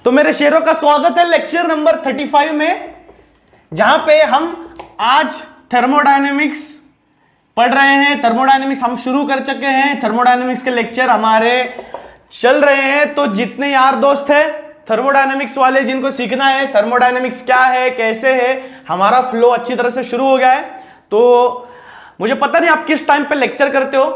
तो मेरे शेरों का स्वागत है लेक्चर नंबर 35 में, जहां पे हम आज थर्मोडायनेमिक्स पढ़ रहे हैं। थर्मोडायनेमिक्स हम शुरू कर चुके हैं, थर्मोडायनेमिक्स के लेक्चर हमारे चल रहे हैं। तो जितने यार दोस्त हैं थर्मोडायनेमिक्स वाले, जिनको सीखना है थर्मोडायनेमिक्स क्या है कैसे है, हमारा फ्लो अच्छी तरह से शुरू हो गया है। तो मुझे पता नहीं आप किस टाइम पे लेक्चर करते हो,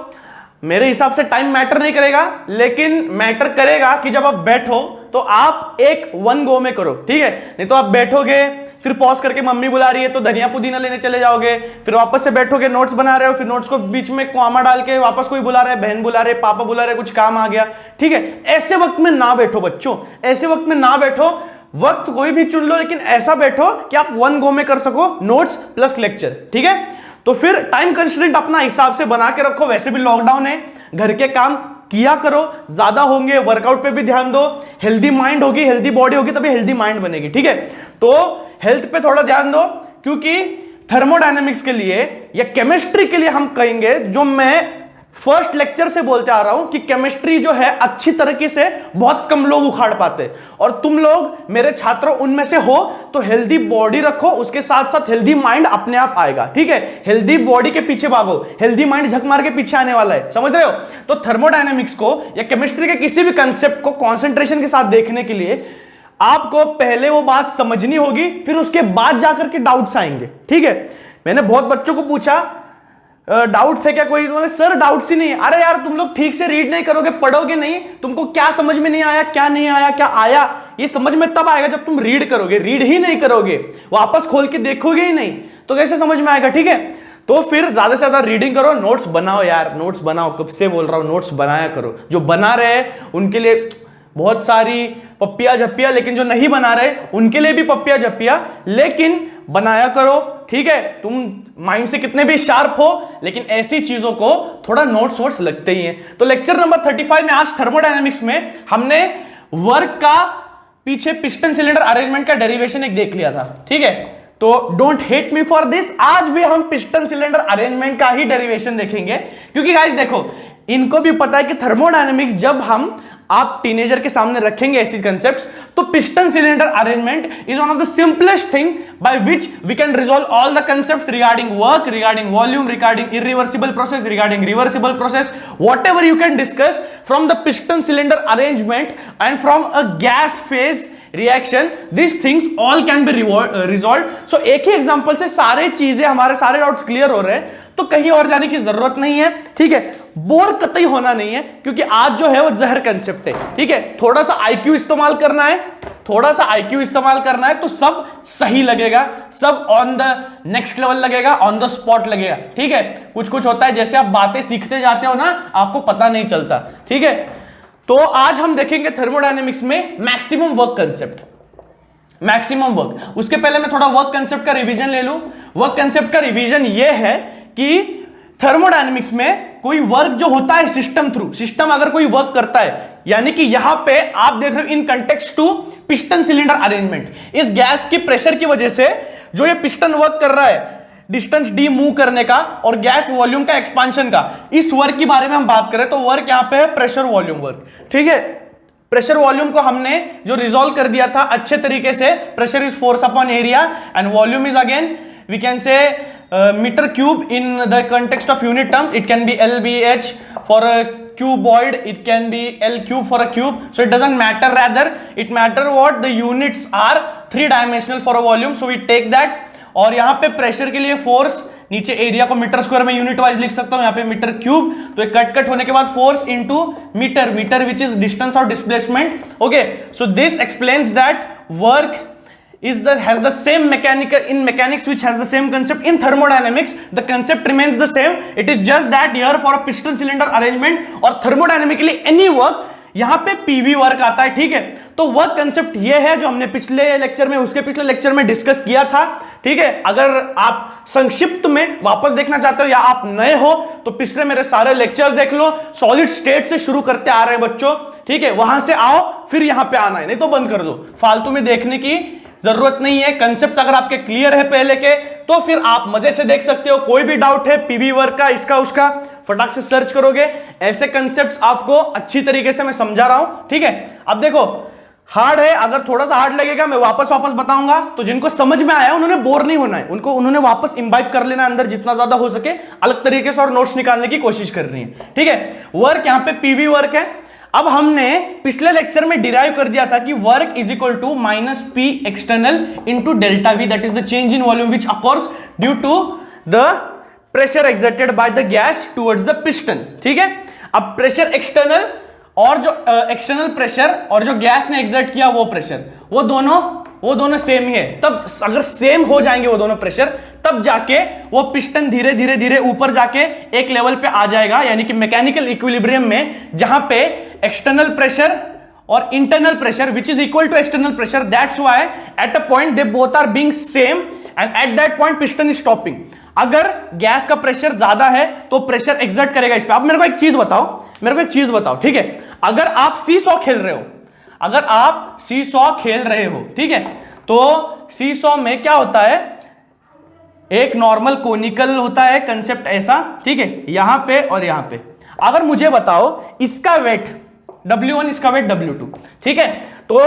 मेरे हिसाब से टाइम मैटर नहीं करेगा, लेकिन मैटर करेगा कि जब आप बैठो तो आप एक वन गो में करो, ठीक है। नहीं तो आप बैठोगे, फिर पॉज करके मम्मी बुला रही है तो धनिया पुदीना लेने चले जाओगे, फिर वापस से बैठोगे, नोट्स बना रहे हो, फिर नोट्स को बीच में कॉमा डाल के वापस कोई बुला रहा है, बहन बुला रहे, पापा बुला रहे, कुछ काम आ गया, ठीक है। ऐसे वक्त में ना बैठो बच्चों, ऐसे वक्त में ना बैठो। वक्त कोई भी चुन लो, लेकिन ऐसा बैठो कि आप वन गो में कर सको, नोट्स प्लस लेक्चर, ठीक है। तो फिर टाइम कंस्ट्रेंट अपना हिसाब से बना के रखो। वैसे भी लॉकडाउन है, घर के काम किया करो, ज्यादा होंगे, वर्कआउट पे भी ध्यान दो। हेल्दी माइंड होगी, हेल्दी बॉडी होगी, तभी हेल्दी माइंड बनेगी, ठीक है। तो हेल्थ पे थोड़ा ध्यान दो, क्योंकि थर्मोडायनेमिक्स के लिए या केमिस्ट्री के लिए हम कहेंगे, जो मैं फर्स्ट लेक्चर से बोलते आ रहा हूं कि केमिस्ट्री जो है अच्छी तरीके से बहुत कम लोग उखाड़ पाते, और तुम लोग मेरे छात्रों उनमें से हो। तो हेल्दी बॉडी रखो, उसके साथ साथ हेल्दी माइंड अपने आप आएगा, ठीक है। हेल्दी बॉडी के पीछे भागो, हेल्दी माइंड झक मार के पीछे आने वाला है, समझ रहे हो। तो थर्मोडायनेमिक्स को या केमिस्ट्री के किसी भी कंसेप्ट को कॉन्सेंट्रेशन के साथ देखने के लिए आपको पहले वो बात समझनी होगी, फिर उसके बाद जाकर के डाउट्स आएंगे, ठीक है। मैंने बहुत बच्चों को पूछा डाउट्स है क्या कोई, तो सर डाउट्स ही नहीं। अरे यार तुम लोग ठीक से रीड नहीं करोगे, पढ़ोगे नहीं, तुमको क्या समझ में नहीं आया, क्या नहीं आया, क्या आया, ये समझ में तब आएगा जब तुम रीड करोगे। रीड ही नहीं करोगे, वापस खोल के देखोगे ही नहीं, तो कैसे समझ में आएगा, ठीक है। तो फिर ज्यादा से ज्यादा रीडिंग करो, नोट्स बनाओ यार, नोट्स बनाओ, कब से बोल रहा हूं नोट्स बनाया करो। जो बना रहे हैं उनके लिए बहुत सारी पप्पिया झप्पिया, लेकिन जो नहीं बना रहे उनके लिए भी पप्पिया झप्पिया, लेकिन बनाया करो, ठीक है। तुम माइंड से कितने भी शार्प हो, लेकिन ऐसी चीजों को थोड़ा नोट्स वोट्स लगते ही हैं। तो लेक्चर नंबर 35 में आज थर्मोडायनेमिक्स में हमने वर्क का पीछे पिस्टन सिलेंडर अरेंजमेंट का डेरिवेशन एक देख लिया था, ठीक है। तो don't hate me for this, आज भी हम पिस्टन सिलेंडर अरेंजमेंट का ही डेरिवेशन देखेंगे, क्योंकि गाइस देखो इनको भी पता है कि थर्मोडायनेमिक्स जब हम आप टीनेजर के सामने रखेंगे ऐसी कंसेप्ट्स, तो piston cylinder arrangement is one of the simplest thing by which we can resolve all the concepts regarding work, regarding volume, regarding irreversible process, regarding reversible process, whatever you can discuss from the piston cylinder arrangement and from a gas phase reaction, these things all can be resolved. So एक ही example से सारे चीजें, हमारे सारे doubts clear हो रहे हैं, तो कहीं और जाने की जरूरत नहीं है, ठीक है। बोर कतई होना नहीं है, क्योंकि आज जो है वो जहर कंसेप्ट है, ठीक है। थोड़ा सा आईक्यू इस्तेमाल करना है, थोड़ा सा आईक्यू इस्तेमाल करना है, तो सब सही लगेगा, सब ऑन द नेक्स्ट लेवल लगेगा, ऑन द स्पॉट लगेगा, ठीक है। कुछ कुछ होता है जैसे आप बातें सीखते जाते हो ना, आपको पता नहीं चलता, ठीक है। तो आज हम देखेंगे थर्मोडायनेमिक्स में maximum work concept, maximum work. उसके पहले मैं थोड़ा वर्क कंसेप्ट का रिवीजन ले लूं। वर्क कंसेप्ट का रिवीजन यह है कि थर्मोडायनेमिक्स में कोई वर्क जो होता है सिस्टम थ्रू, सिस्टम अगर कोई वर्क करता है, यानी कि यहां पे आप देख रहे हो in context to piston cylinder arrangement, इस गैस की प्रेशर की वजह से जो ये पिस्टन वर्क कर रहा है, डिस्टेंस डी मूव करने का और गैस वॉल्यूम का एक्सपांशन का, इस वर्क के बारे में हम बात करें तो वर्क यहां पे है प्रेशर वॉल्यूम वर्क, ठीक है। प्रेशर वॉल्यूम को हमने जो रिजॉल्व कर दिया था अच्छे तरीके से, pressure is force upon area and volume is again we can say meter cube in the context of unit terms. It can be LBH for a cuboid, it can be L cube for a cube, so it doesn't matter, rather it matter what the units are three dimensional for a volume, so we take that. और यहाँ पे pressure के लिए force, नीचे area को metre square में unit wise लिख सकता हूं, यहाँ पे मीटर क्यूब, तो एक कट होने के बाद force into meter, meter which is distance और displacement. Okay, so this explains that work has the same mechanics which has the same concept in thermodynamics. The concept remains the same. It is just that here for a piston cylinder arrangement or thermodynamically any work, यहां पे PV work आता है, ठीक है. तो work concept ये है जो हमने पिछले लेक्चर में, उसके पिछले लेक्चर में डिस्कस किया था, ठीक है. अगर आप संक्षिप्त में वापस देखना चाहते हो या आप नए हो तो पिछले मेरे सारे लेक्चर्स देख लो. सॉलिड स्टेट से शुरू करते आ रहे हैं बच्चों, ठीक है. वहां से आओ फिर यहां पे आना है, नहीं तो बंद कर दो, फालतू में देखने की जरूरत नहीं है. कंसेप्ट अगर आपके क्लियर है पहले के तो फिर आप मजे से देख सकते हो. कोई भी डाउट है पीवी वर्क का, इसका उसका, फटाक से सर्च करोगे. ऐसे कंसेप्ट्स आपको अच्छी तरीके से मैं समझा रहा हूं, ठीक है. अब देखो हार्ड है, अगर थोड़ा सा हार्ड लगेगा मैं वापस बताऊंगा, तो जिनको समझ में आया उन्होंने बोर नहीं होना है, उन्होंने वापस इंबाइब कर लेना अंदर जितना ज्यादा हो सके, अलग तरीके से और नोट्स निकालने की कोशिश करनी है। ठीक है, वर्क यहां पे पीवी वर्क है। अब हमने पिछले लेक्चर में डिराइव कर दिया था कि work is equal to minus P external into delta V, that is the change in volume which occurs due to the pressure exerted by the gas towards the piston. ठीक है, अब pressure external और जो external pressure और जो gas ने exert किया वो प्रेशर, वो दोनों सेम ही है। तब अगर सेम हो जाएंगे वो दोनों प्रेशर, तब जाके वो पिस्टन धीरे धीरे धीरे ऊपर जाके एक लेवल पे आ जाएगा, यानी कि मैकेनिकल इक्विलिब्रियम में, जहां पे एक्सटर्नल प्रेशर और internal pressure which is equal to external pressure, that's why at a point they both are being same and at that point piston is stopping. अगर गैस का प्रेशर ज्यादा है तो pressure exert करेगा इस पे। अब मेरे को एक चीज बताओ, ठीक है, अगर आप सीसॉ खेल रहे हो, ठीक है, तो सीसॉ में क्या होता है, एक नॉर्मल कोनिकल होता है कंसेप्ट ऐसा, ठीक है, यहां पे और यहां पे। अगर मुझे बताओ इसका वेट W1, इसका वेट W2, ठीक है, तो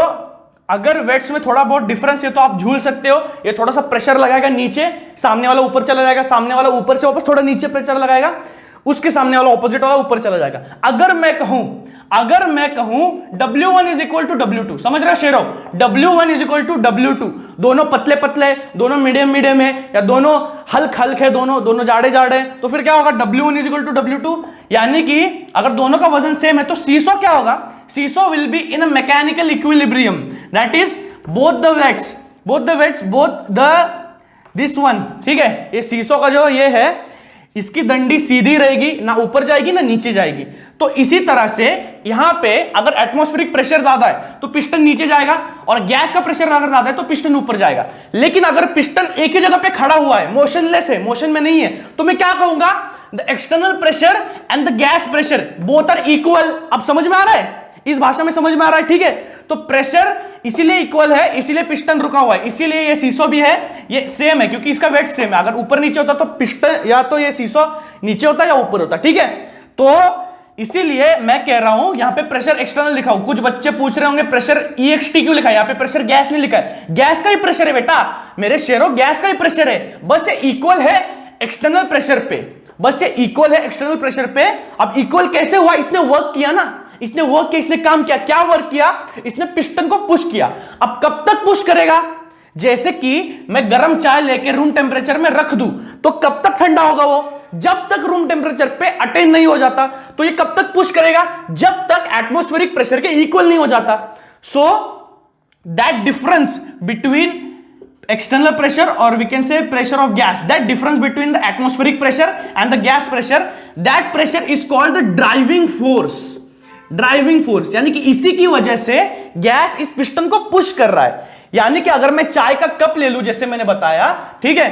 अगर वेट्स में थोड़ा बहुत डिफरेंस है तो आप झूल सकते हो, ये थोड़ा सा प्रेशर लगाएगा नीचे, सामने वाला ऊपर चला जाएगा, सामने वाला ऊपर से वापस थोड़ा नीचे प्रेशर लगाएगा, उसके सामने वाला ऑपोजिट वाला ऊपर चला जाएगा। अगर मैं कहूं W1 is equal to W2, समझ रहे हो शेरो, W1 is equal to W2, दोनों पतले पतले, दोनों मीडियम है, या दोनों हल्क है, दोनों जाड़े, तो फिर क्या होगा, W1 is equal to W2, यानी कि अगर दोनों का वजन सेम है तो सीसॉ क्या होगा, seesaw will be in a mechanical equilibrium, that is both the weights this one. ठीक है, ये सीसॉ का जो ये है, इसकी दंडी सीधी रहेगी, ना ऊपर जाएगी ना नीचे जाएगी। तो इसी तरह से यहां पे अगर एटमॉस्फेरिक प्रेशर ज्यादा है तो पिस्टन नीचे जाएगा, और गैस का प्रेशर अगर ज्यादा है तो पिस्टन ऊपर जाएगा। लेकिन अगर पिस्टन एक ही जगह पे खड़ा हुआ है, मोशनलेस है, मोशन में नहीं है, तो मैं क्या कहूंगा, the external pressure and the gas pressure both are equal. अब समझ में आ रहा है, इस भाषा में समझ में आ रहा है, ठीक है। तो प्रेशर इसीलिए इक्वल है, इसीलिए पिस्टन रुका हुआ है, इसीलिए ये सीसॉ भी है, ये सेम है क्योंकि इसका वेट सेम है। अगर ऊपर नीचे होता तो पिस्टन, या तो ये सीसॉ नीचे होता या ऊपर होता, ठीक है। तो इसीलिए मैं कह रहा हूं यहां पे प्रेशर एक्सटर्नल लिखा हूं। कुछ बच्चे पूछ रहे होंगे प्रेशर EXT क्यों लिखा है, यहां पे प्रेशर गैस नहीं लिखा है। गैस का ही प्रेशर है बेटा, मेरे शेरों, गैस का ही प्रेशर है, बस ये इक्वल है एक्सटर्नल प्रेशर पे, बस ये इक्वल है एक्सटर्नल प्रेशर पे। अब इक्वल कैसे हुआ, इसने वर्क किया ना, इसने काम किया। क्या वर्क किया, इसने पिस्टन को पुश किया। अब कब तक पुश करेगा, जैसे कि मैं गर्म चाय लेके रूम टेम्परेचर में रख दूं तो कब तक ठंडा होगा वो, जब तक रूम टेम्परेचर पे अटेन नहीं हो जाता। तो ये कब तक पुश करेगा, जब तक एटमॉस्फेरिक प्रेशर के इक्वल नहीं हो जाता। So that difference between external pressure, or we can say pressure of gas, that difference between the atmospheric pressure and the gas pressure, that pressure is called the driving force यानी कि इसी की वजह से gas इस piston को push कर रहा है। यानी कि अगर मैं चाय का कप ले लूं, जैसे मैंने बताया, ठीक है,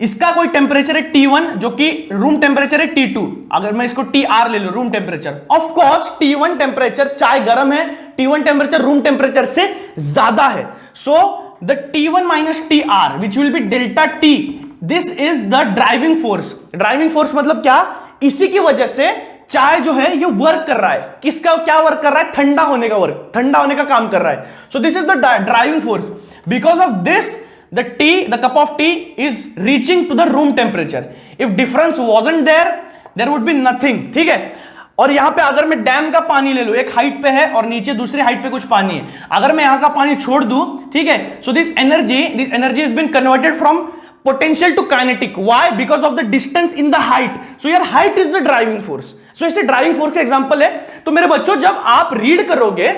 इसका कोई टेम्परेचर है T1 जो कि रूम टेम्परेचर है T2, अगर मैं इसको TR ले लूं, room temperature, of course T1 temperature, चाय गर्म है, T1 टेम्परेचर रूम टेम्परेचर से ज्यादा है। सो the T1 minus TR which will be delta T, this is the driving force मतलब क्या, इसी की वजह से चाय जो है ये वर्क कर रहा है। किसका क्या वर्क कर रहा है, ठंडा होने का काम कर रहा है। So this is the driving force. Because of this the cup of tea is reaching to the room temperature. If difference wasn't there would be nothing, ठीक है। और यहां पे अगर मैं डैम का पानी ले लूं, एक हाइट पे है और नीचे दूसरी हाइट पे कुछ पानी है, अगर मैं यहां का पानी छोड़ दूं, ठीक है, so this energy is been converted from potential to kinetic. Why, because of the distance in the height. So your height is the driving force. So ऐसे ड्राइविंग फोर्स का एग्जांपल है। तो मेरे बच्चों, जब आप रीड करोगे,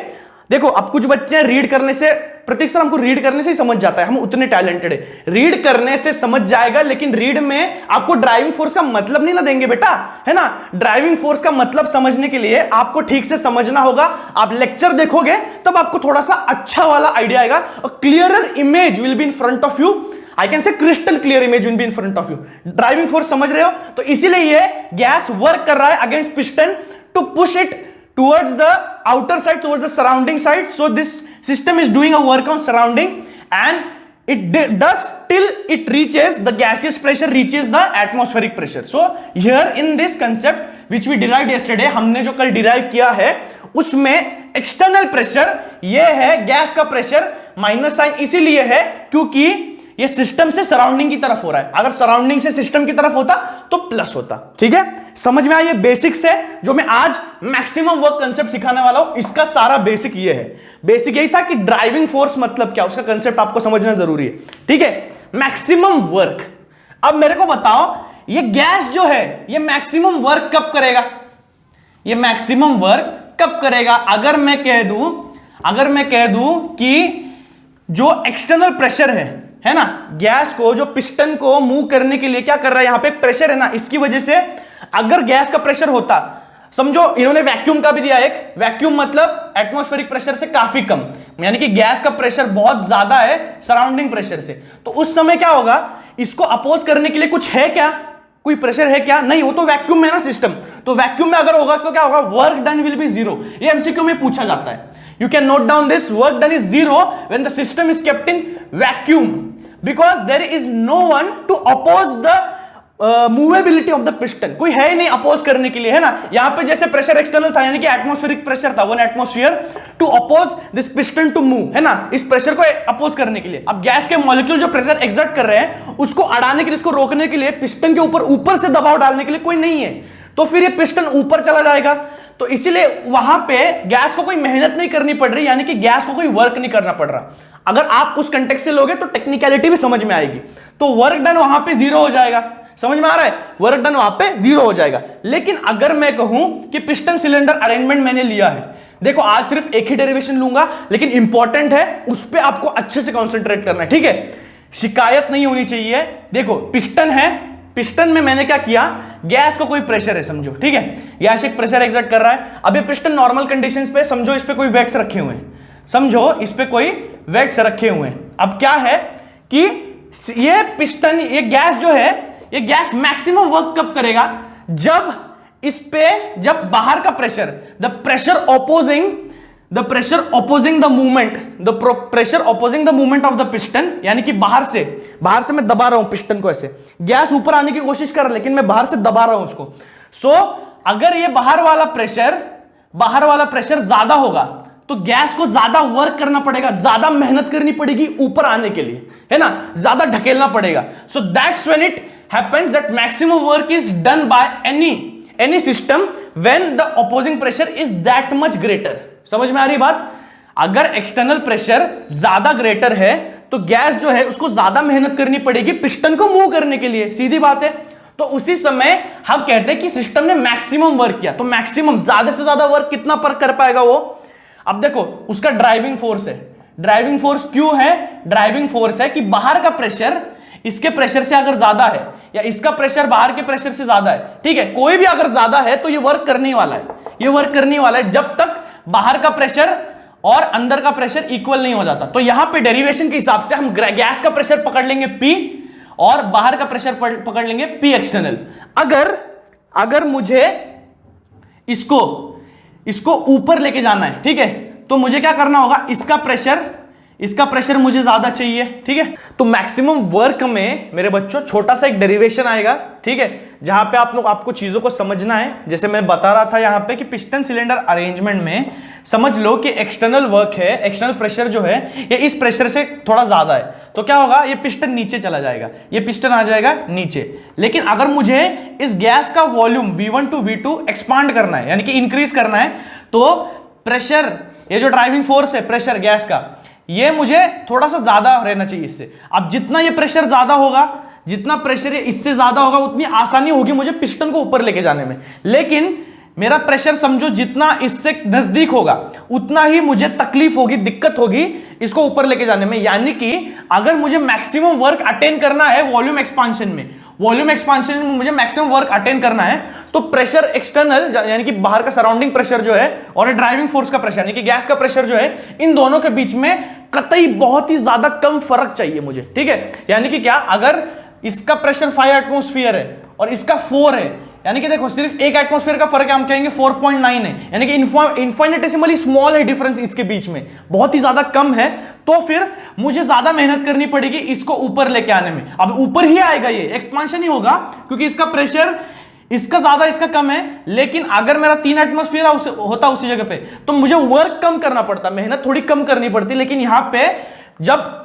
देखो अब कुछ बच्चे रीड करने से, प्रतीक सर हमको रीड करने से ही समझ जाता है, हम उतने टैलेंटेड है, रीड करने से समझ जाएगा, लेकिन रीड में आपको ड्राइविंग फोर्स का मतलब नहीं ना देंगे बेटा, है ना। ड्राइविंग फोर्स का मतलब समझने के लिए आपको ठीक से समझना होगा। आप लेक्चर देखोगे तब आपको थोड़ा सा अच्छा वाला आइडिया आएगा, और clearer image will be in front of you. I can से crystal clear image will be in front of you. Driving force समझ रहे हो, तो इसीलिए ये गैस वर्क कर रहा है against piston to push it towards the outer side, towards the surrounding side. So this system is doing a work on surrounding, and it does till it reaches the gaseous pressure, reaches the atmospheric pressure. So here in this concept which we derived yesterday, हमने जो कल derive किया है उसमें external pressure ये है gas का pressure, minus sign इसीलिए है क्योंकि ये सिस्टम से सराउंडिंग की तरफ हो रहा है, अगर सराउंडिंग से सिस्टम की तरफ होता तो प्लस होता। ठीक है, समझ में आया? ये बेसिक्स है जो मैं आज मैक्सिमम वर्क कंसेप्ट सिखाने वाला हूं, इसका सारा बेसिक ये है। बेसिक यही था कि ड्राइविंग फोर्स मतलब क्या, उसका कंसेप्ट आपको समझना जरूरी है। ठीक है, मैक्सिमम वर्क। अब मेरे को बताओ ये गैस जो है ये मैक्सिमम वर्क कब करेगा? ये मैक्सिमम वर्क कब करेगा? अगर मैं कह दूं कि जो एक्सटर्नल प्रेशर है ना, गैस को, जो पिस्टन को मूव करने के लिए क्या कर रहा है, यहां पे प्रेशर है ना, इसकी वजह से अगर गैस का प्रेशर होता, समझो इन्होंने वैक्यूम का भी दिया एक, वैक्यूम मतलब एटमॉस्फेरिक प्रेशर से काफी कम, यानी कि गैस का प्रेशर बहुत ज्यादा है सराउंडिंग प्रेशर से, तो उस समय क्या होगा, इसको अपोज करने के लिए कुछ है क्या, कोई प्रेशर है क्या? नहीं, वो तो वैक्यूम में है ना सिस्टम, तो वैक्यूम में अगर होगा तो क्या होगा, work done will be zero. ये एमसीक्यू में पूछा जाता है, you can note down this, work done is zero when the system is kept in vacuum because there is no one to oppose the movability of the piston, कोई है ही नहीं oppose करने के लिए, है ना। यहां पे जैसे प्रेशर एक्सटर्नल था, यानी कि एटमॉस्फेरिक प्रेशर था, 1 atmosphere to oppose this piston to move, है ना, इस प्रेशर को अपोज करने के लिए। अब गैस के मॉलिक्यूल जो प्रेशर एक्सर्ट कर रहे हैं उसको अड़ाने के लिए, इसको रोकने के लिए, पिस्टन के ऊपर से दबाव डालने के लिए कोई नहीं है, तो फिर ये पिस्टन ऊपर चला जाएगा। तो इसीलिए वहां पे गैस को कोई मेहनत नहीं करनी पड़ रही, यानी कि गैस को कोई वर्क नहीं करना पड़ रहा। अगर आप उस कंटेक्स्ट से लोगे तो टेक्निकलिटी भी समझ में आएगी, तो वर्क डन वहां पे जीरो हो जाएगा। समझ में आ रहा है? वर्क डन वहां पे जीरो हो जाएगा। लेकिन अगर मैं कहूं कि पिस्टन सिलेंडर अरेंजमेंट मैंने लिया है, देखो आज सिर्फ एक ही डेरिवेशन लूंगा, लेकिन इंपॉर्टेंट है, उस पर आपको अच्छे से कॉन्सेंट्रेट करना है। ठीक है, शिकायत नहीं होनी चाहिए। देखो पिस्टन है, पिस्टन में मैंने क्या किया, गैस को कोई प्रेशर है समझो, ठीक है, गैस एक प्रेशर एक्सर्ट कर रहा है। अब ये पिस्टन नॉर्मल कंडीशंस पे, समझो इस पे कोई वैक्स रखे हुए हैं, समझो इस पे कोई वैक्स रखे हुए हैं। अब क्या है कि ये पिस्टन, ये गैस जो है, ये गैस मैक्सिमम वर्क कब करेगा, जब इस पे, जब बाहर का pressure, the pressure opposing the movement of the piston, यानी कि बाहर से मैं दबा रहा हूं पिस्टन को, ऐसे गैस ऊपर आने की कोशिश कर रहा है, लेकिन मैं बाहर से दबा रहा हूं उसको। सो अगर ये बाहर वाला प्रेशर ज्यादा होगा तो गैस को ज्यादा वर्क करना पड़ेगा, ज्यादा मेहनत करनी पड़ेगी ऊपर आने के लिए, है ना, ज्यादा ढकेलना पड़ेगा। So that's when it happens that maximum work is done by any system when the opposing pressure is that much greater. समझ में आ रही बात? अगर एक्सटर्नल प्रेशर ज्यादा ग्रेटर है तो गैस जो है उसको ज्यादा मेहनत करनी पड़ेगी पिस्टन को मूव करने के लिए, सीधी बात है। तो उसी समय हम कहते हैं कि सिस्टम ने मैक्सिमम वर्क किया। तो मैक्सिमम, ज्यादा से ज्यादा वर्क कितना पर कर पाएगा वो? अब देखो उसका ड्राइविंग फोर्स है। ड्राइविंग फोर्स क्यों है? ड्राइविंग फोर्स है कि बाहर का प्रेशर इसके प्रेशर से अगर ज्यादा है, या इसका प्रेशर बाहर के प्रेशर से ज्यादा है, ठीक है, कोई भी अगर ज्यादा है तो ये वर्क करने वाला है, जब तक बाहर का प्रेशर और अंदर का प्रेशर इक्वल नहीं हो जाता। तो यहां पे डेरिवेशन के हिसाब से हम गैस का प्रेशर पकड़ लेंगे P और बाहर का प्रेशर पकड़ लेंगे P एक्सटर्नल। अगर मुझे इसको ऊपर लेके जाना है, ठीक है, तो मुझे क्या करना होगा, इसका प्रेशर मुझे ज्यादा चाहिए, ठीक है। तो मैक्सिमम वर्क में मेरे बच्चों छोटा सा एक डेरिवेशन आएगा, ठीक है, जहां पे आपको चीजों को समझना है। जैसे मैं बता रहा था यहां पे कि पिस्टन सिलेंडर अरेंजमेंट में समझ लो कि एक्सटर्नल वर्क है, एक्सटर्नल प्रेशर जो है ये इस प्रेशर से थोड़ा ज्यादा है, तो क्या होगा, ये पिस्टन नीचे चला जाएगा, ये पिस्टन आ जाएगा नीचे। लेकिन अगर मुझे इस गैस का volume V1 to V2 expand करना है, यानी कि इंक्रीज करना है, तो प्रेशर, ये जो ड्राइविंग फोर्स है प्रेशर गैस का, ये मुझे थोड़ा सा ज्यादा रहना चाहिए इससे। अब जितना ये प्रेशर ज्यादा होगा, जितना प्रेशर इससे ज्यादा होगा, उतनी आसानी होगी मुझे पिस्टन को ऊपर लेके जाने में। लेकिन मेरा प्रेशर समझो जितना इससे नजदीक होगा उतना ही मुझे तकलीफ होगी, दिक्कत होगी इसको ऊपर लेके जाने में। यानी कि अगर मुझे मैक्सिमम वर्क अटेन करना है वॉल्यूम एक्सपांशन में मुझे मैक्सिमम वर्क अटेन करना है, तो प्रेशर एक्सटर्नल यानी कि बाहर का सराउंडिंग प्रेशर जो है और ड्राइविंग फोर्स का प्रेशर यानी कि गैस का प्रेशर जो है, इन दोनों के बीच में कतई बहुत ही ज्यादा कम फर्क चाहिए मुझे, ठीक है। यानी कि क्या, अगर इसका प्रेशर 5 एटमॉस्फेयर है और इसका 4 है, यानी कि देखो सिर्फ 1 एटमॉस्फेयर का फर्क है, हम कहेंगे 4.9 है, यानी कि इन्फाइनेटेसिमली स्मॉल है डिफरेंस इसके बीच में, बहुत ही ज्यादा कम है। तो फिर मुझे ज्यादा मेहनत करनी पड़ेगी इसको ऊपर लेके आने में। अब ऊपर ही आएगा, ये एक्सपांशन ही होगा, क्योंकि इसका प्रेशर इसका ज्यादा इसका कम है, लेकिन अगर मेरा 3 एटमॉस्फेयर होता उसी जगह पे तो मुझे वर्क कम करना पड़ता, मेहनत थोड़ी कम करनी पड़ती। लेकिन यहां पे जब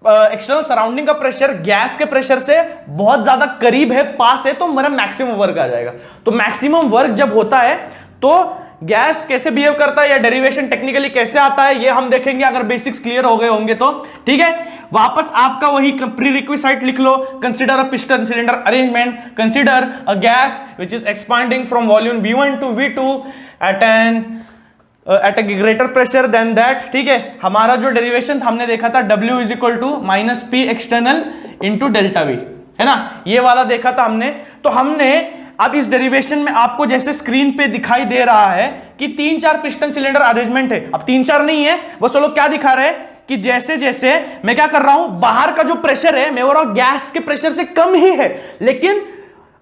एक्सटर्नल सराउंडिंग का प्रेशर गैस के प्रेशर से बहुत ज्यादा करीब है, पास है, तो मेरा मैक्सिमम वर्क आ जाएगा। तो मैक्सिमम वर्क जब होता है तो गैस कैसे बिहेव करता है या डेरिवेशन टेक्निकली कैसे आता है ये हम देखेंगे, अगर बेसिक्स क्लियर हो गए होंगे तो। ठीक है, वापस आपका वही प्री रिक्विजिट लिख लो, consider a piston cylinder arrangement, consider a gas which is expanding from volume V1 to V2 at a greater pressure than that. ठीक है, हमारा जो डेरिवेशन हमने देखा था W is equal to minus P external into delta V, है ना, ये वाला देखा था हमने। तो हमने अब इस डेरिवेशन में आपको जैसे स्क्रीन पे दिखाई दे रहा है कि 3-4 पिस्टन सिलेंडर अरेंजमेंट है। अब 3-4 नहीं है, बस वो लोग क्या दिखा रहे हैं कि जैसे जैसे मैं क्या कर रहा हूं, बाहर का जो प्रेशर है मैं बोल रहा हूं गैस के प्रेशर से कम ही है, लेकिन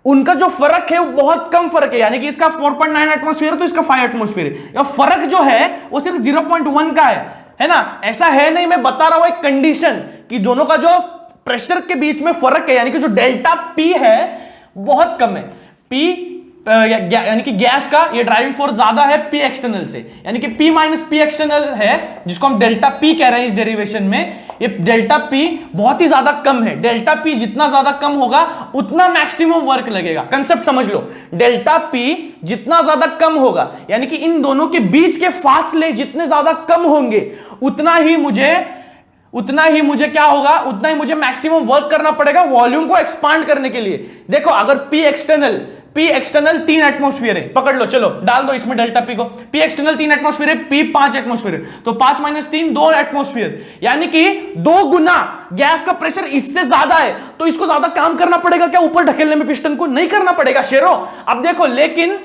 उनका जो फर्क है वो बहुत कम फर्क है। यानी कि इसका 4.9 एटमॉस्फेयर तो इसका 5 एटमॉस्फेयर है, या फर्क जो है वो सिर्फ 0.1 का है ना। ऐसा है नहीं, मैं बता रहा हूं एक कंडीशन कि दोनों का जो प्रेशर के बीच में फर्क है, यानी कि जो डेल्टा पी है बहुत कम है। पी यानी कि गैस का ये ड्राइविंग फोर्स ज्यादा है पी एक्सटर्नल से, यानी कि P माइनस पी एक्सटर्नल है जिसको हम डेल्टा P कह रहे हैं इस डेरिवेशन में। ये डेल्टा P बहुत ही ज्यादा कम है। डेल्टा P जितना ज्यादा कम होगा उतना मैक्सिमम वर्क लगेगा। कंसेप्ट समझ लो, डेल्टा P जितना ज्यादा कम होगा, यानी कि इन दोनों के बीच के फासले जितने ज्यादा कम होंगे उतना ही मुझे क्या होगा, उतना ही मुझे मैक्सिमम वर्क करना पड़ेगा वॉल्यूम को एक्सपांड करने के लिए। देखो, अगर P एक्सटर्नल 3 एटमॉस्फेयर है, पकड़ लो, चलो डाल दो इसमें डेल्टा P को। P एक्सटर्नल 3 एटमॉस्फेयर है, P 5 एटमॉस्फेयर है, तो 5 माइनस 3 2 एटमॉस्फेयर, यानी कि 2 गुना गैस का प्रेशर इससे ज्यादा है। तो इसको ज्यादा काम करना पड़ेगा क्या ऊपर ढकेलने में, पिस्टन को? नहीं करना पड़ेगा शेरो। अब देखो, लेकिन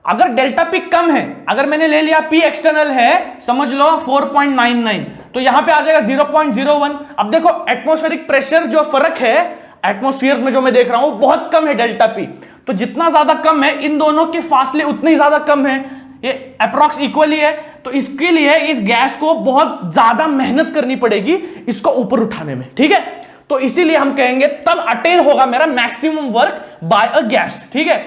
अगर डेल्टा P कम है, अगर मैंने ले लिया P एक्सटर्नल है समझ लो 4.99, तो यहां पे आ जाएगा 0.01। अब देखो, एटमॉस्फेरिक प्रेशर जो फर्क है एटमॉस्फेयर में जो मैं देख रहा हूं बहुत कम है डेल्टा P, तो जितना ज्यादा कम है इन दोनों के फासले उतने ही ज्यादा कम है, ये अप्रॉक्स इक्वली है। तो इसके लिए इस गैस को बहुत ज्यादा मेहनत करनी पड़ेगी इसको ऊपर उठाने में। ठीक है, तो इसीलिए हम कहेंगे तब अटेन होगा मेरा maximum work by a gas. ठीक है,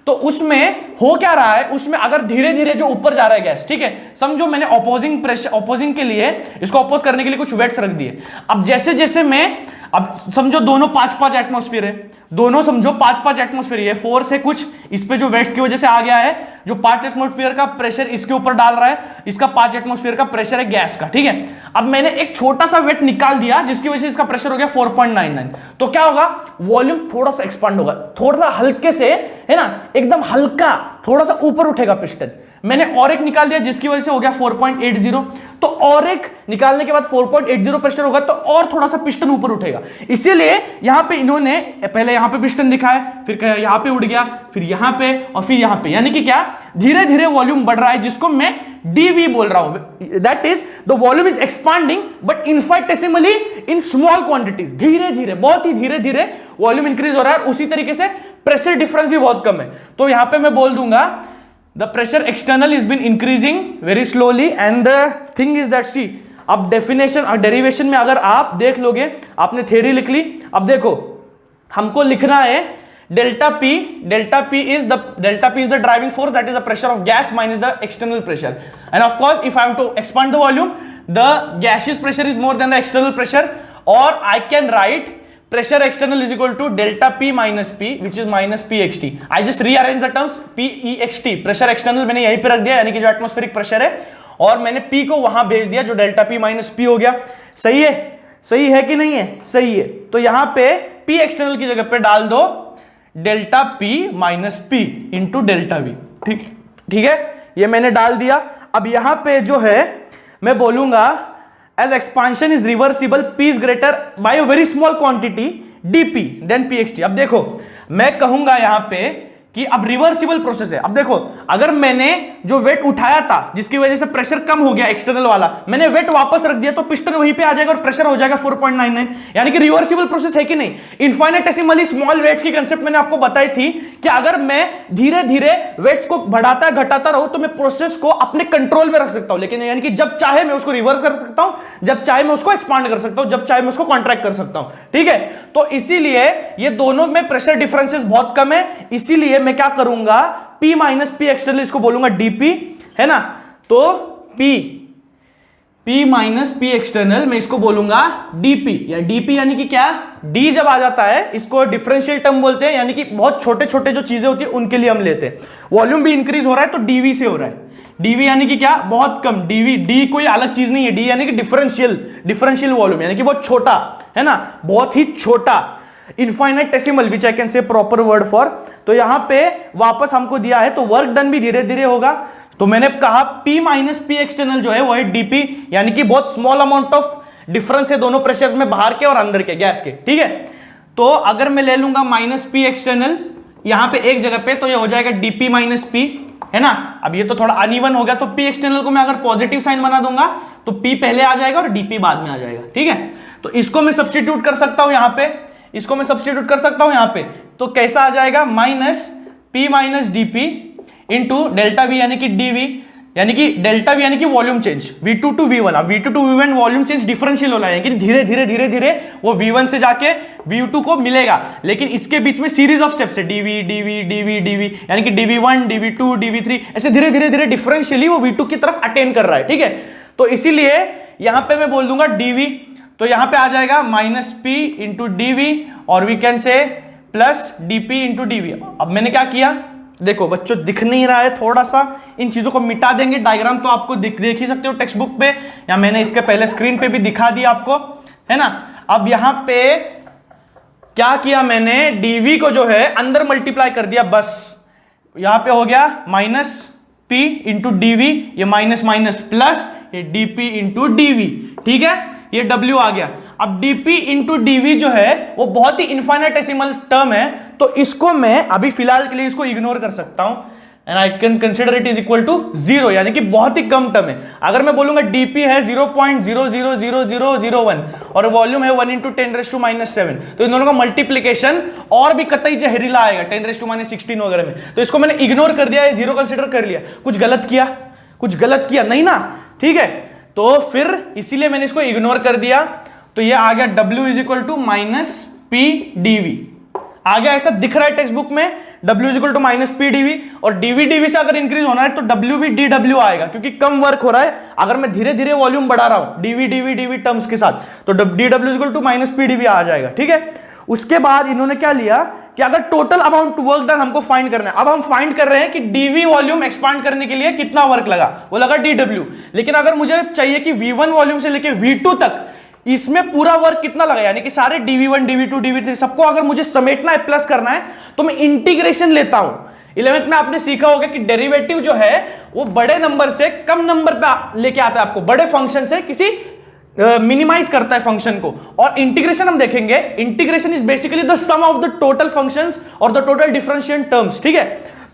तो उसमें हो क्या रहा है, उसमें अगर धीरे धीरे जो ऊपर जा रहा है गैस, ठीक है, समझो मैंने ऑपोजिंग के लिए, इसको अपोज करने के लिए कुछ वेट्स रख दिए। अब जैसे जैसे मैं, अब समझो दोनों 5-5 एटमॉस्फेयर है, दोनों समझो 5-5 एटमॉस्फेयर है, फोर्स है कुछ इस पे जो वेट्स की वजह से आ गया है, जो 5 एटमॉस्फेयर का प्रेशर इसके ऊपर डाल रहा है, इसका 5 एटमॉस्फेयर का प्रेशर है गैस का। ठीक है, अब मैंने एक छोटा सा वेट निकाल दिया जिसकी वजह से इसका प्रेशर हो गया 4.99, तो क्या होगा, वॉल्यूम थोड़ा सा एक्सपांड होगा, थोड़ा सा हल्के से, है ना, एकदम हल्का थोड़ा सा ऊपर उठेगा पिस्टन। मैंने और एक निकाल दिया जिसकी वजह से हो गया 4.80, तो और एक निकालने के बाद 4.80 प्रेशर होगा तो और थोड़ा सा पिस्टन ऊपर उठेगा। इसीलिए यहां पे इन्होंने पहले यहां पे पिस्टन दिखाया, फिर यहां पे उड़ गया, फिर यहां पे और फिर यहां पे, यानी कि क्या, धीरे धीरे वॉल्यूम बढ़ रहा है जिसको मैं डीवी बोल रहा हूं। That is the volume is expanding but infinitesimally in small quantities. धीरे धीरे, बहुत ही धीरे धीरे वॉल्यूम इंक्रीज हो रहा है, उसी तरीके से प्रेशर डिफरेंस भी बहुत कम है। तो यहां पे मैं बोल दूंगा the pressure external has been increasing very slowly and the thing is that see, अब डेफिनेशन और डेरिवेशन में अगर आप देख लोगे, आपने थ्योरी लिख ली, अब देखो हमको लिखना है delta P is the driving force, that is the pressure of gas minus the external pressure, and of course if I have to expand the volume, the gaseous pressure is more than the external pressure, or I can write pressure external is equal to delta P minus P which is minus PXT. I just rearrange the terms, PEXT pressure external मैंने यहीं पे रख दिया, यानी कि जो atmospheric pressure है, और मैंने P को वहां भेज दिया जो डेल्टा P माइनस P हो गया। सही है, सही है कि नहीं है, सही है। तो यहां पे P एक्सटर्नल की जगह पे डाल दो delta P minus P into delta V। ठीक है, ये मैंने डाल दिया। अब यहां पे जो है मैं बोलूंगा as expansion is reversible, P is greater by a very small quantity dP then PXT। अब देखो मैं कहूंगा यहां पे कि अब रिवर्सिबल प्रोसेस है। अब देखो, अगर मैंने जो वेट उठाया था जिसकी वजह से प्रेशर कम हो गया एक्सटर्नल वाला, मैंने वेट वापस रख दिया तो पिस्टन वहीं पे आ जाएगा और प्रेशर हो जाएगा 4.99, यानी कि रिवर्सिबल प्रोसेस है कि नहीं। इनफाइनेटेसिमली स्मॉल वेट्स की कंसेप्ट मैंने आपको बताई थी कि अगर मैं धीरे धीरे वेट्स को बढ़ाता घटाता रहूं तो मैं प्रोसेस को अपने कंट्रोल में रख सकता हूं, लेकिन यानी कि जब चाहे मैं उसको रिवर्स कर सकता हूं, जब चाहे मैं उसको एक्सपांड कर सकता हूं, जब चाहे मैं उसको कॉन्ट्रैक्ट कर सकता हूं। ठीक है, तो इसीलिए ये दोनों में प्रेशर डिफरेंसेस बहुत कम है, इसीलिए मैं क्या करूंगा, P माइनस पी एक्सटर्नल इसको बोलूंगा डीपी, है ना। तो P माइनस पी एक्सटर्नल मैं इसको बोलूंगा डीपी, या डीपी यानी कि क्या, डी जब आ जाता है इसको डिफरेंशियल टर्म बोलते हैं, यानी कि बहुत छोटे छोटे जो चीजें होती है उनके लिए हम लेते हैं। वॉल्यूम भी इंक्रीज हो रहा है तो डीवी से हो रहा है। डीवी यानी कि क्या, बहुत कम। डीवी, डी कोई अलग चीज नहीं है, डी यानी कि डिफरेंशियल वॉल्यूम, यानी कि बहुत छोटा, है ना, बहुत ही छोटा, इनफाइनाइटेसिमल, विच आई कैन से प्रॉपर वर्ड फॉर। तो यहां पे वापस हमको दिया है तो वर्क डन भी धीरे धीरे होगा। तो मैंने कहा P माइनस पी एक्सटर्नल जो है वो है डीपी, यानी कि बहुत स्मॉल अमाउंट ऑफ डिफरेंस है दोनों प्रेशर्स में, बाहर के और अंदर के गैस के, ठीक है। तो अगर मैं ले लूंगा माइनस पी एक्सटर्नल यहां पे एक जगह पे, तो ये हो जाएगा डीपी माइनस पी, है ना। अब ये तो थोड़ा अनइवन हो गया, तो पी एक्सटर्नल को मैं अगर पॉजिटिव साइन बना दूंगा तो पी पहले आ जाएगा और डीपी बाद में आ जाएगा, ठीक है। तो इसको मैं सब्स्टिट्यूट कर सकता हूं यहां पे, इसको मैं सब्स्टिट्यूट कर सकता हूं यहां पे, तो कैसा आ जाएगा, minus P minus DP into delta we यानी कि डीवी, यानी कि डेल्टा वी यानी कि volume change, V2 to V1। अब V2 to V1 volume change differential हो रहा है, यानी धीरे धीरे धीरे धीरे वो V1 से जाके V2 को मिलेगा, लेकिन इसके बीच में सीरीज ऑफ स्टेप्स है, डीवी डीवी डीवी डीवी, यानी कि dv1 dv2 dv3, ऐसे धीरे धीरे धीरे डिफरेंशियली वो V2 की तरफ अटेन कर रहा है, ठीक है। तो इसीलिए यहां पे मैं बोल दूंगा dv, तो यहां पे आ जाएगा माइनस p इंटू डीवी, और we can say plus dp into DV. अब मैंने क्या किया, देखो बच्चों दिख नहीं रहा है, थोड़ा सा इन चीजों को मिटा देंगे, डायग्राम तो आपको देख ही सकते हो टेक्स्ट बुक पे, या मैंने इसके पहले स्क्रीन पे भी दिखा दिया आपको, है ना। अब यहां पे क्या किया मैंने, dv को जो है अंदर मल्टीप्लाई कर दिया, बस यहां पे हो गया माइनस p इंटू डीवी, ये माइनस माइनस प्लस, ये dp इंटू डीवी, ठीक है, ये w आ गया। अब dp इंटू डीवी जो है वो बहुत ही इनफाइनाइटेसिमल टर्म है, तो इसको मैं अभी फिलहाल के लिए इसको इग्नोर कर सकता हूं, and I can consider it is equal to 0, यानी कि बहुत ही कम टर्म है। अगर मैं बोलूंगा dp है 0.000001 और वॉल्यूम है 1 इंटू 10⁻⁻⁷, तो इन दोनों का मल्टीप्लीकेशन और भी कतई जहरीला आएगा 10⁻⁻16 वगैरह में, तो इसको मैंने इग्नोर कर दिया, 0 कंसिडर कर लिया। कुछ गलत किया नहीं ना, ठीक है। तो फिर इसीलिए मैंने इसको इग्नोर कर दिया, तो ये आ गया w is equal to minus P dV आ गया, ऐसा दिख रहा है टेक्स्ट बुक में, w is equal to minus P dV, और डीवी डीवी से अगर इंक्रीज होना है तो w भी dw आएगा, क्योंकि कम वर्क हो रहा है। अगर मैं धीरे धीरे वॉल्यूम बढ़ा रहा हूं dv dv dv टर्म्स के साथ, तो dw is equal to minus P dV आ जाएगा, ठीक है। उसके बाद इन्होंने क्या लिया कि अगर टोटल अमाउंट वर्क डन हमको फाइंड करना है, अब हम फाइंड कर रहे हैं कि dv वॉल्यूम एक्सपांड करने के लिए कितना वर्क लगा, वो लगा dw। लेकिन अगर मुझे चाहिए कि v1 वॉल्यूम से लेके v2 तक इसमें पूरा वर्क कितना लगा, यानी कि सारे dv1 dv2 dv3 सबको अगर मुझे समेटना है, प्लस करना है, तो मैं इंटीग्रेशन लेता हूं। 11th में आपने सीखा होगा कि डेरिवेटिव जो है वो बड़े नंबर से कम नंबर पे लेके आता है, आपको बड़े फंक्शन से किसी मिनिमाइज करता है फंक्शन को। और इंटीग्रेशन हम देखेंगे, integration is basically the sum of the total functions और द टोटल डिफरेंशिएट टर्म्स, ठीक है।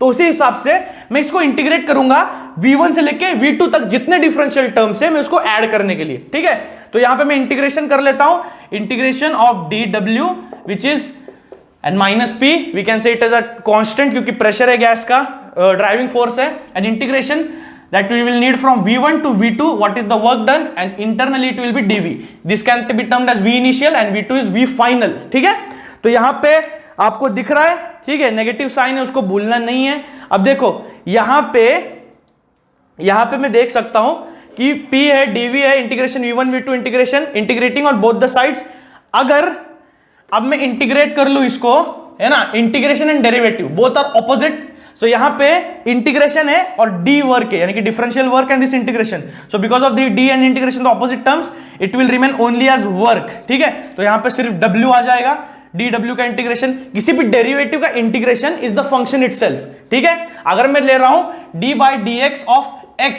तो उसी हिसाब से मैं इसको इंटीग्रेट करूंगा v1 से लेके v2 तक जितने डिफरेंशियल टर्म्स है मैं उसको ऐड करने के लिए, ठीक है। तो यहां पे मैं इंटीग्रेशन कर लेता हूं, integration of dw which is and minus पी, we can say it as a constant क्योंकि प्रेशर है गैस का, ड्राइविंग फोर्स है, and integration that we will need from v1 to v2 what is the work done, and internally it will be dv, this can be termed as v initial and v2 is v final, ठीक है। तो यहां पे आपको दिख रहा है, ठीक है, नेगेटिव साइन है उसको भूलना नहीं है। अब देखो यहां पे मैं देख सकता हूं कि p है, dv है, integration v1 v2 integration, integrating on both the sides. अगर अब मैं इंटीग्रेट कर लूं इसको, है ना, integration and derivative both are opposite, so यहां पे इंटीग्रेशन है और डी वर्क है, यानी कि differential work and this integration, so because of the D and integration the opposite terms it will remain only as work, ठीक है। तो यहां पे सिर्फ w आ जाएगा, dw का इंटीग्रेशन, किसी भी डेरिवेटिव का integration is the function itself, ठीक है। अगर मैं ले रहा हूं d by dx of x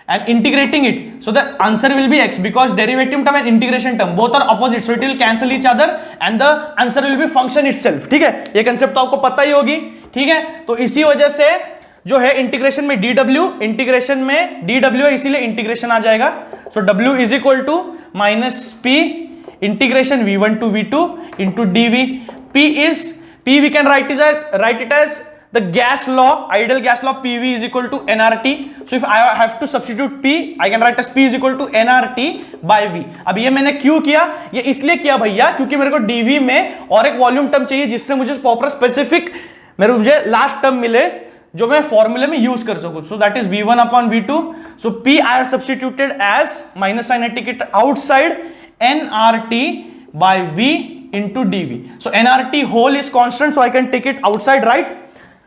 and integrating it, so the answer will be x because derivative term and integration term both are opposite, so it will cancel each other and the answer will be function itself, ठीक है। ये concept तो आपको पता ही होगी, ठीक है। तो इसी वजह से जो है इंटीग्रेशन में dw, इंटीग्रेशन में dw है, इसीलिए इंटीग्रेशन आ जाएगा। So w is equal to minus p integration v1 to v2 into dv, p we can write it as the gas law, ideal gas law, pv is equal to nRT. So if I have to substitute p, I can write as p is equal to nRT by v. अब ये मैंने क्यों किया, ये इसलिए किया भैया क्योंकि मेरे को dv में और एक वॉल्यूम टर्म चाहिए जिससे मुझे प्रॉपर स्पेसिफिक मुझे लास्ट टर्म मिले जो मैं फॉर्मूले में यूज कर सकूं. So that is v1 upon v2. So p I have substituted as minus sign I take it outside nRT by v into dv. So nRT whole is constant, so I can take it outside, right?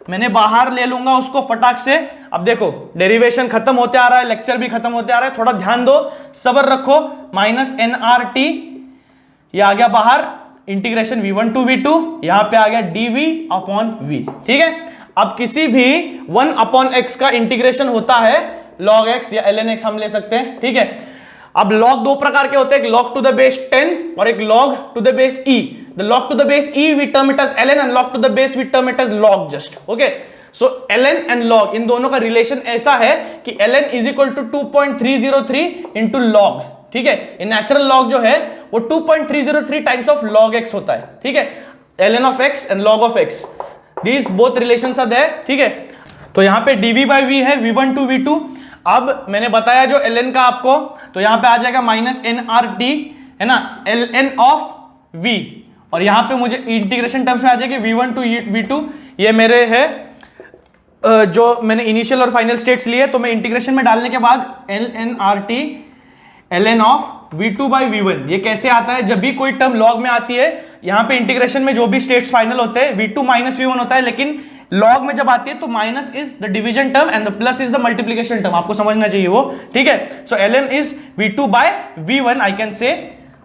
मैंने बाहर ले लूंगा उसको फटाक से. अब देखो derivation खत्म होते आ रहा है, लेक्चर भी खत्म होते आ रहा है, थोड़ा ध्यान दो, सब्र रखो. माइनस nRT ये आ गया बाहर, इंटीग्रेशन v1 टू v2, यहां पे आ गया dv अपॉन v. ठीक है. अब किसी भी 1 अपॉन x का इंटीग्रेशन होता है log x या ln x हम ले सकते हैं. ठीक है. अब log दो प्रकार के होते हैं, एक log टू द बेस 10 और एक log to the base e. The log to the base e we term it as ln and log to the base we term it as log just. Okay. So ln and log इन दोनों का relation ऐसा है कि ln is equal to 2.303 into log. ठीक है. ये natural log जो है वो 2.303 टाइम्स ऑफ log x होता है. ठीक है. ln of x and log of x. These both relations are there. ठीक है. तो यहाँ पे dv by v है v1 to v2. अब मैंने बताया जो ln का आपको, तो यहां पे आ जाएगा माइनस nRT है ना, ln ऑफ v, और यहां पे मुझे इंटीग्रेशन टर्म्स में आ जाएगी v1 टू v2. ये मेरे है जो मैंने इनिशियल और फाइनल स्टेट्स लिए, तो मैं इंटीग्रेशन में डालने के बाद lnRT ln of v2 by v1. ये कैसे आता है, जब भी कोई टर्म लॉग में आती है, यहां पे इंटीग्रेशन में जो भी स्टेट्स फाइनल होते हैं v2 माइनस v1 होता है, लेकिन लॉग में जब आती है तो minus is the division term and the plus is the multiplication term. आपको समझना चाहिए वो. ठीक है. So ln is v2 by v1 I can say.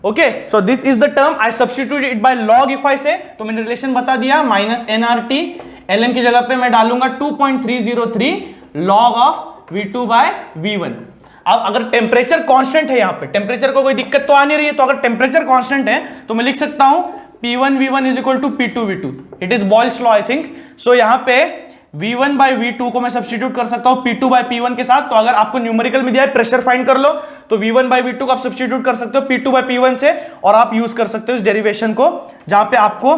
Okay. So this is the term I substitute it by log if I say. तो मैंने relation बता दिया, माइनस nRT ln की जगह पे मैं डालूंगा 2.303 log of v2 by v1. अब अगर टेम्परेचर कांस्टेंट है, यहां पे टेम्परेचर को कोई दिक्कत तो आ नहीं रही है, तो अगर टेम्परेचर कांस्टेंट है तो मैं लिख सकता हूं P1 V1 is equal to P2 V2. It is Boyle's law I think. So यहां पे V1 बाय V2 को मैं सब्स्टिट्यूट कर सकता हूं P2 बाय P1 के साथ. तो अगर आपको न्यूमेरिकल में दिया है प्रेशर फाइंड कर लो, तो V1 बाय V2 को आप सब्स्टिट्यूट कर सकते हो P2 बाय P1 से, और आप यूज कर सकते हो इस डेरिवेशन को, जहां पे आपको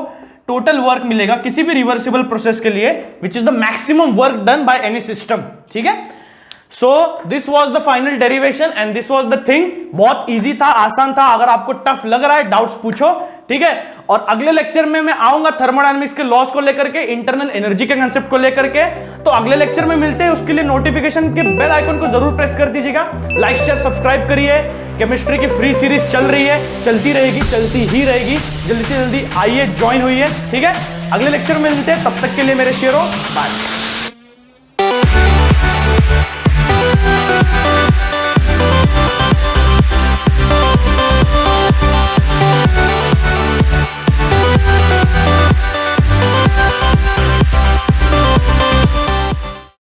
टोटल वर्क मिलेगा किसी भी रिवर्सिबल प्रोसेस के लिए, which is the maximum work done by any system. ठीक है. So this was the final derivation and this was the thing. बहुत ईजी था, आसान था. अगर आपको टफ लग रहा है, डाउट्स पूछो. ठीक है. और अगले लेक्चर में मैं आऊंगा थर्मोडायनामिक्स के लॉस को लेकर के, इंटरनल एनर्जी के कंसेप्ट को लेकर के. तो अगले लेक्चर में मिलते हैं. उसके लिए नोटिफिकेशन के बेल आइकन को जरूर प्रेस कर दीजिएगा. लाइक शेयर सब्सक्राइब करिए. केमिस्ट्री की फ्री सीरीज चल रही है, चलती रहेगी, चलती ही रहेगी. जल्दी से जल्दी आइए, ज्वाइन होइए. ठीक है. अगले लेक्चर में मिलते हैं. तब तक के लिए मेरे शेयरों, बाय.